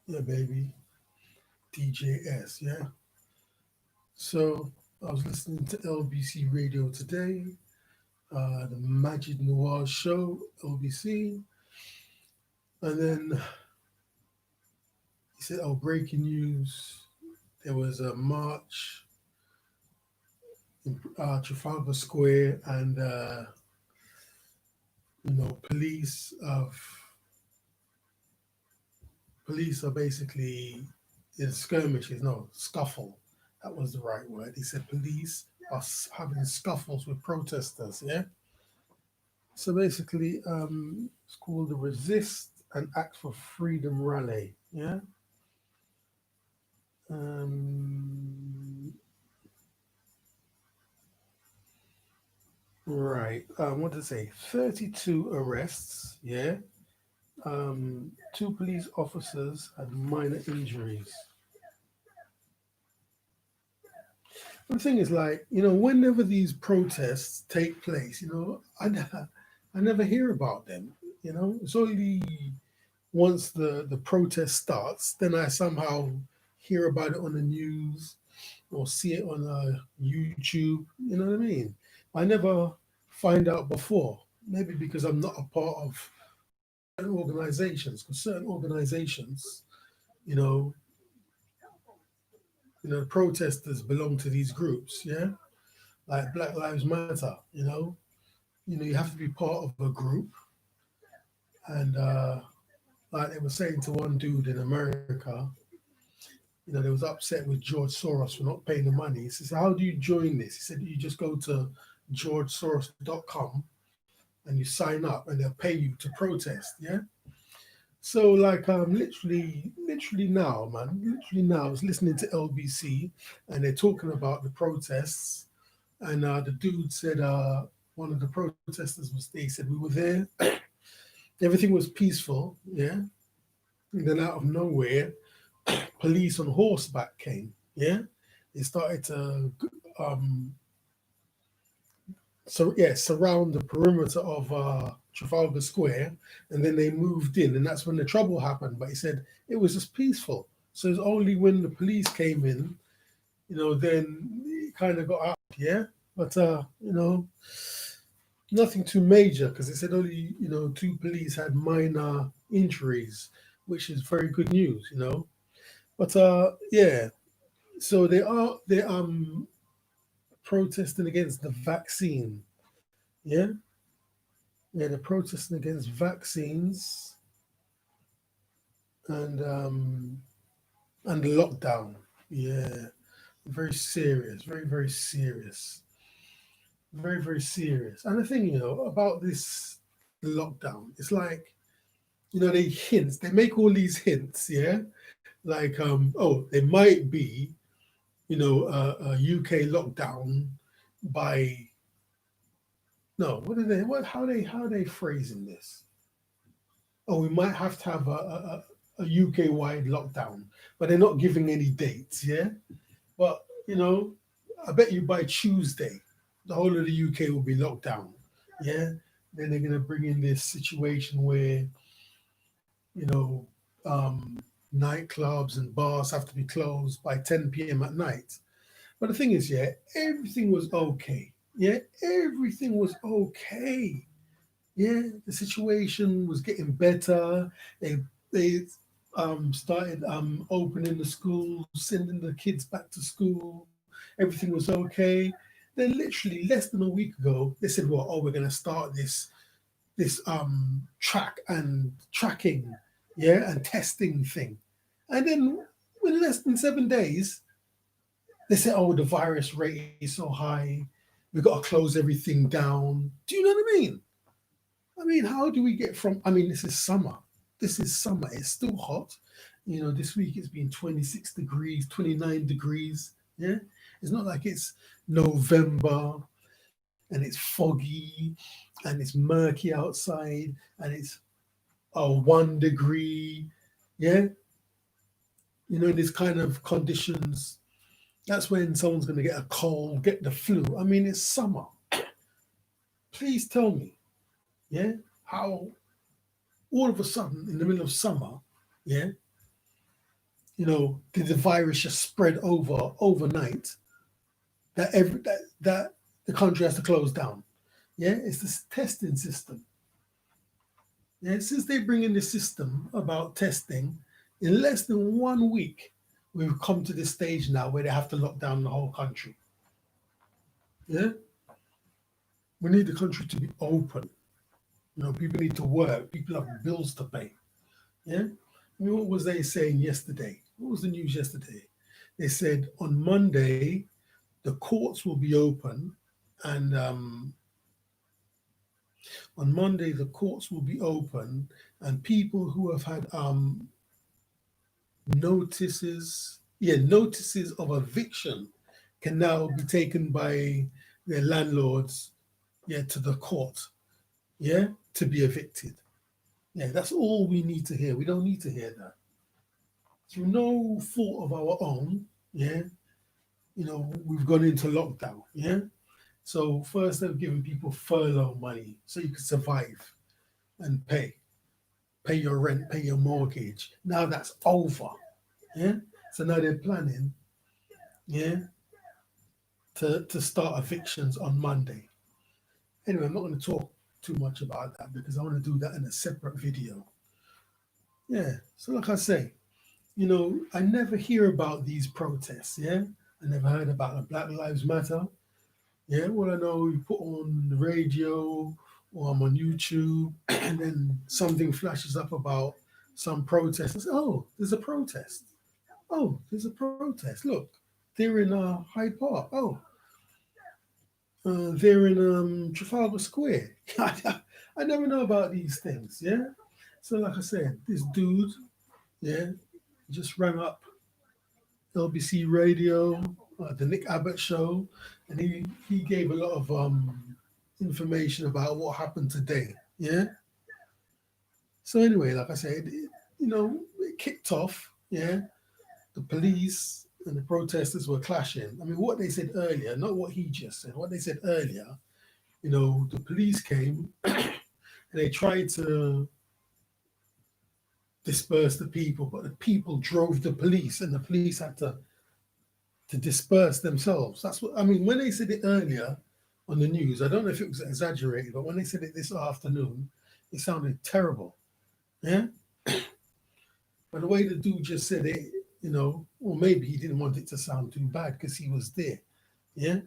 Yeah, baby. DJS, yeah. So I was listening to LBC radio today, the Magic Noir show, LBC, and then he said, "Oh, breaking news! There was a march in Trafalgar Square, and police are basically in skirmishes. No, scuffle. That was the right word. He said police are having scuffles with protesters. Yeah. So basically, it's called the Resist and Act for Freedom Rally. Yeah. Um, right. I want to say 32 arrests. Yeah. Two police officers had minor injuries. The thing is, like, whenever these protests take place, I never hear about them. It's only once the protest starts, then I somehow hear about it on the news or see it on YouTube. You know what I mean? I never find out before. Maybe because I'm not a part of certain organizations, because certain organizations, you know, protesters belong to these groups. Yeah, like Black Lives Matter. You have to be part of a group, and like they were saying to one dude in America, they was upset with George Soros for not paying the money. He says, "How do you join this?" He said, "You just go to georgesoros.com and you sign up, and they'll pay you to protest." Yeah. So like literally now, man, literally now, I was listening to LBC, and they're talking about the protests, and the dude said one of the protesters was there. He said we were there, everything was peaceful, yeah. And then out of nowhere, police on horseback came, yeah. They started to surround the perimeter of Trafalgar Square, and then they moved in, and that's when the trouble happened. But he said it was just peaceful. So it's only when the police came in, then it kind of got out, yeah. But nothing too major, because it said only two police had minor injuries, which is very good news. But yeah, so they protesting against the vaccine, yeah. Yeah, they're protesting against vaccines and the lockdown. Yeah, very serious, very very serious, very very serious. And the thing, about this lockdown, it's like they hints, they make all these hints, yeah, like oh, there might be a UK lockdown by no, what are they? What how are they phrasing this? Oh, we might have to have a UK wide lockdown, but they're not giving any dates, yeah? But, I bet you by Tuesday, the whole of the UK will be locked down, yeah? Then they're going to bring in this situation where, you know, um, nightclubs and bars have to be closed by 10 p.m. at night. But the thing is, yeah, everything was okay. Yeah, everything was okay. Yeah, the situation was getting better. They started opening the schools, sending the kids back to school. Everything was okay. Then literally less than a week ago, they said, "Well, oh, we're going to start this tracking, yeah, and testing thing." And then in less than 7 days, they said, "Oh, the virus rate is so high. We got to close everything down." Do you know what I mean? I mean, how do we get from? I mean, this is summer. This is summer. It's still hot. This week it's been 26 degrees, 29 degrees. Yeah. It's not like it's November and it's foggy and it's murky outside and it's 1 degree. Yeah. These kind of conditions. That's when someone's going to get a cold, get the flu. I mean, it's summer. Please tell me, yeah, how all of a sudden in the middle of summer, yeah, did the virus just spread overnight that the country has to close down? Yeah, it's this testing system. Yeah, since they bring in the system about testing, in less than 1 week, we've come to this stage now where they have to lock down the whole country. Yeah, we need the country to be open. People need to work. People have bills to pay. Yeah, I mean, what was they saying yesterday? What was the news yesterday? They said on Monday the courts will be open, and on Monday the courts will be open, and people who have had notices of eviction can now be taken by their landlords, to the court, to be evicted. Yeah, that's all we need to hear. We don't need to hear that. Through no fault of our own, we've gone into lockdown, So first they've given people furlough money so you could survive and pay your rent, pay your mortgage. Now that's over, yeah. So now they're planning, yeah, to start evictions on Monday. Anyway, I'm not going to talk too much about that because I want to do that in a separate video. Yeah. So like I say, I never hear about these protests. Yeah. I never heard about the Black Lives Matter. Yeah. Well, I know you put on the radio or I'm on YouTube and then something flashes up about some protest. I say, oh, there's a protest. Oh, there's a protest. Look, they're in Hyde Park. Oh, they're in Trafalgar Square. I never know about these things. Yeah. So, like I said, this dude, yeah, just rang up LBC Radio, the Nick Abbott show, and he gave a lot of information about what happened today. Yeah. So anyway, like I said, it kicked off. Yeah. The police and the protesters were clashing. I mean, what they said earlier, not what he just said, what they said earlier, the police came and they tried to disperse the people, but the people drove the police and the police had to disperse themselves. That's what I mean. When they said it earlier on the news, I don't know if it was exaggerated, but when they said it this afternoon, it sounded terrible. Yeah. But the way the dude just said it, or maybe he didn't want it to sound too bad because he was there. Yeah.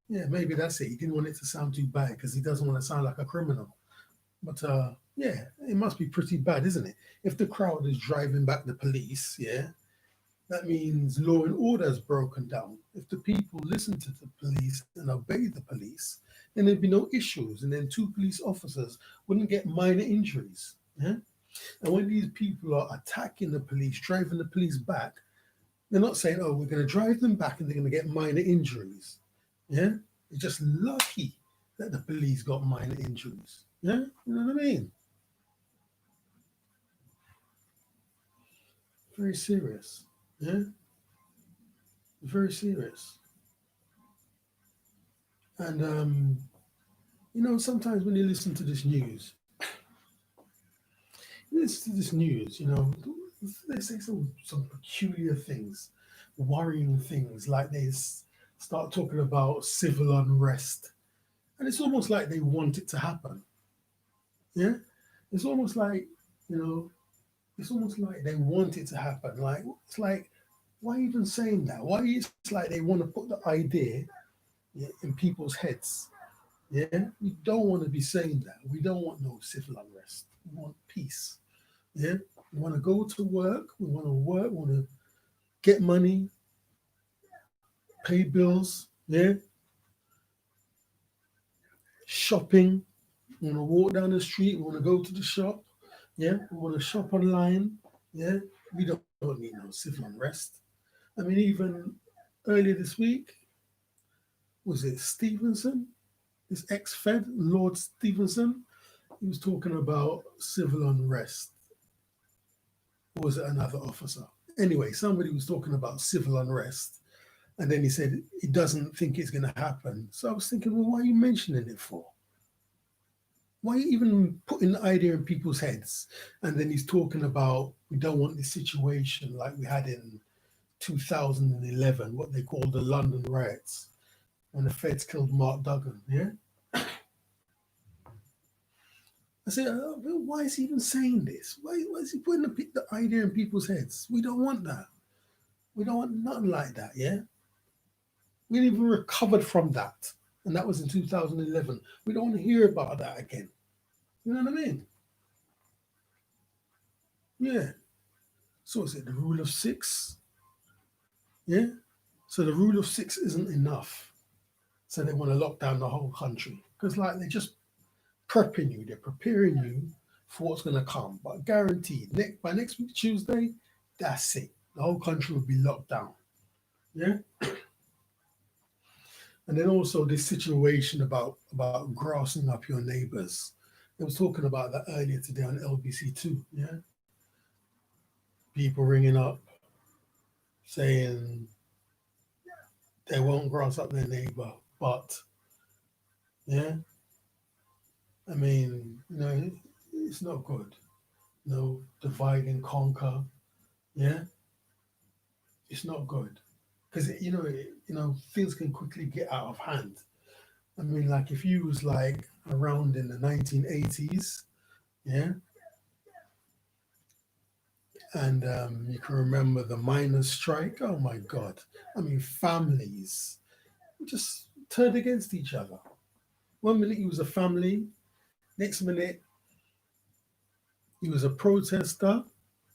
Yeah, maybe that's it. He didn't want it to sound too bad because he doesn't want to sound like a criminal. But yeah, it must be pretty bad, isn't it? If the crowd is driving back the police, yeah, that means law and order is broken down. If the people listen to the police and obey the police, then there'd be no issues, and then two police officers wouldn't get minor injuries. Yeah. And when these people are attacking the police, driving the police back, they're not saying, oh, we're going to drive them back and they're going to get minor injuries. Yeah. It's just lucky that the police got minor injuries. Yeah. You know what I mean? Very serious. Yeah. Very serious. And, sometimes when you listen to this news, they say some peculiar things, worrying things, like they start talking about civil unrest. And it's almost like they want it to happen. Yeah? It's almost like, it's almost like they want it to happen. Like, it's like, why even saying that? Why it's like they want to put the idea in people's heads. Yeah? We don't want to be saying that. We don't want no civil unrest. We want peace. Yeah? We want to go to work. We want to work. We want to get money, pay bills. Yeah? Shopping. We want to walk down the street. We want to go to the shop. Yeah? We want to shop online. Yeah? We don't need no civil unrest. I mean, even earlier this week, was it Stevenson? This ex-Fed, Lord Stevenson, he was talking about civil unrest. Or was it another officer? Anyway, somebody was talking about civil unrest. And then he said he doesn't think it's going to happen. So I was thinking, well, why are you mentioning it for? Why even putting the idea in people's heads? And then he's talking about we don't want this situation like we had in 2011, what they call the London riots, when the feds killed Mark Duggan. Yeah, I say, well, why is he even saying this? Why is he putting the idea in people's heads? We don't want that. We don't want nothing like that. Yeah, we didn't even recovered from that, and that was in 2011. We don't want to hear about that again. You know what I mean? Yeah. So is it the rule of six? Yeah. So the rule of six isn't enough. So they want to lock down the whole country because, like, they're just prepping you. They're preparing you for what's going to come. But guaranteed, by next week Tuesday, that's it. The whole country will be locked down. Yeah. And then also this situation about grassing up your neighbors. They was talking about that earlier today on LBC too. Yeah. People ringing up saying they won't grass up their neighbor, but yeah, I mean, it's not good. No, divide and conquer. Yeah, it's not good because things can quickly get out of hand. I mean, like if you was like around in the 1980s, yeah, and you can remember the miners' strike. Oh my God! I mean, families just turned against each other. One minute he was a family, next minute he was a protester.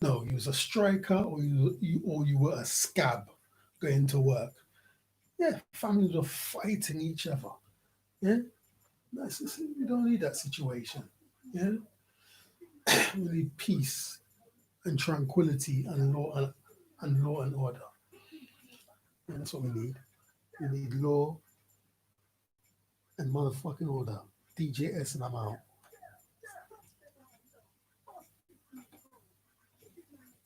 No, he was a striker, or you were a scab going to work. Yeah, families were fighting each other. Yeah, we don't need that situation. Yeah, we need peace and tranquility and law and order. And that's what we need. We need law and motherfucking order. DJS and I'm out.